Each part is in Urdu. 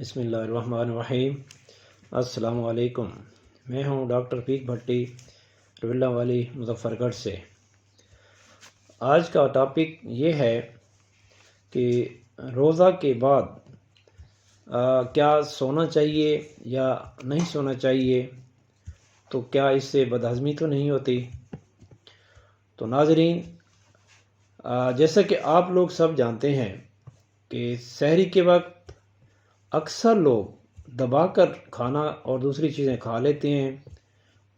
بسم اللہ الرحمن الرحیم۔ السلام علیکم۔ میں ہوں ڈاکٹر رفیق بھٹی، رولہ والی، مظفر گڑھ سے۔ آج کا ٹاپک یہ ہے کہ روزہ کے بعد کیا سونا چاہیے یا نہیں سونا چاہیے، تو کیا اس سے بدہضمی تو نہیں ہوتی؟ تو ناظرین، جیسا کہ آپ لوگ سب جانتے ہیں کہ سحری کے وقت اکثر لوگ دبا کر کھانا اور دوسری چیزیں کھا لیتے ہیں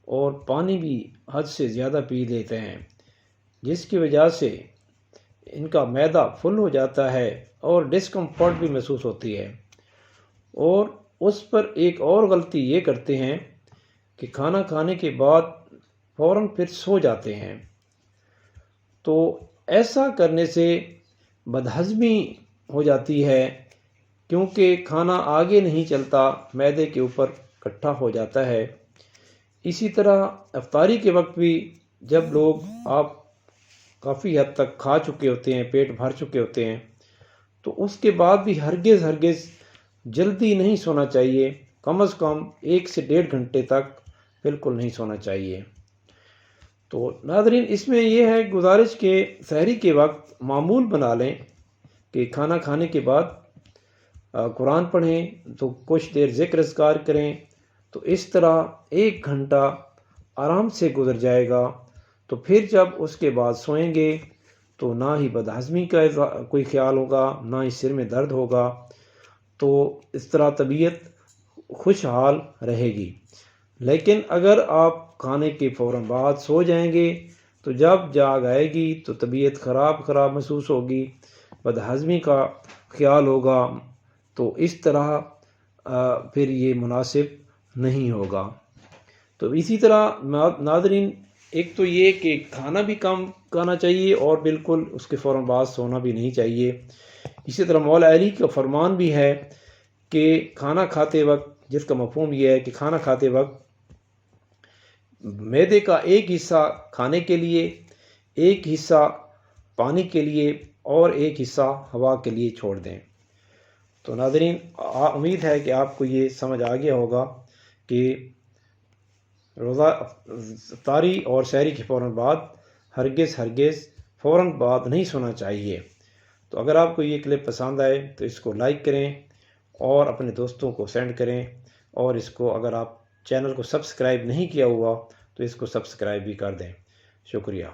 اور پانی بھی حد سے زیادہ پی لیتے ہیں، جس کی وجہ سے ان کا معدہ فل ہو جاتا ہے اور ڈسکمفرٹ بھی محسوس ہوتی ہے۔ اور اس پر ایک اور غلطی یہ کرتے ہیں کہ کھانا کھانے کے بعد فوراً پھر سو جاتے ہیں۔ تو ایسا کرنے سے بدہضمی ہو جاتی ہے، کیونکہ کھانا آگے نہیں چلتا، معدے کے اوپر اکٹھا ہو جاتا ہے۔ اسی طرح افطاری کے وقت بھی جب لوگ آپ کافی حد تک کھا چکے ہوتے ہیں، پیٹ بھر چکے ہوتے ہیں، تو اس کے بعد بھی ہرگز جلدی نہیں سونا چاہیے۔ کم از کم 1 سے 1.5 گھنٹے تک بالکل نہیں سونا چاہیے۔ تو ناظرین، اس میں یہ ہے گزارش کہ سحری کے وقت معمول بنا لیں کہ کھانا کھانے کے بعد قرآن پڑھیں، تو کچھ دیر ذکر اذکار کریں، تو اس طرح 1 گھنٹہ آرام سے گزر جائے گا۔ تو پھر جب اس کے بعد سوئیں گے تو نہ ہی بدہضمی کا کوئی خیال ہوگا، نہ ہی سر میں درد ہوگا، تو اس طرح طبیعت خوشحال رہے گی۔ لیکن اگر آپ کھانے کے فوراً بعد سو جائیں گے تو جب جاگ آئے گی تو طبیعت خراب محسوس ہوگی، بدہضمی کا خیال ہوگا، تو اس طرح پھر یہ مناسب نہیں ہوگا۔ تو اسی طرح ناظرین، ایک تو یہ کہ کھانا بھی کم کھانا چاہیے اور بالکل اس کے فوراً بعد سونا بھی نہیں چاہیے۔ اسی طرح مولا علی کا فرمان بھی ہے کہ کھانا کھاتے وقت، جس کا مفہوم یہ ہے کہ کھانا کھاتے وقت معدے کا ایک حصہ کھانے کے لیے، ایک حصہ پانی کے لیے اور ایک حصہ ہوا کے لیے چھوڑ دیں۔ تو ناظرین، امید ہے کہ آپ کو یہ سمجھ آ گیا ہوگا کہ روزہ افطاری اور سحری کے فوراً بعد ہرگز فوراً بعد نہیں سونا چاہیے۔ تو اگر آپ کو یہ کلپ پسند آئے تو اس کو لائک کریں اور اپنے دوستوں کو سینڈ کریں، اور اس کو اگر آپ چینل کو سبسکرائب نہیں کیا ہوا تو اس کو سبسکرائب بھی کر دیں۔ شکریہ۔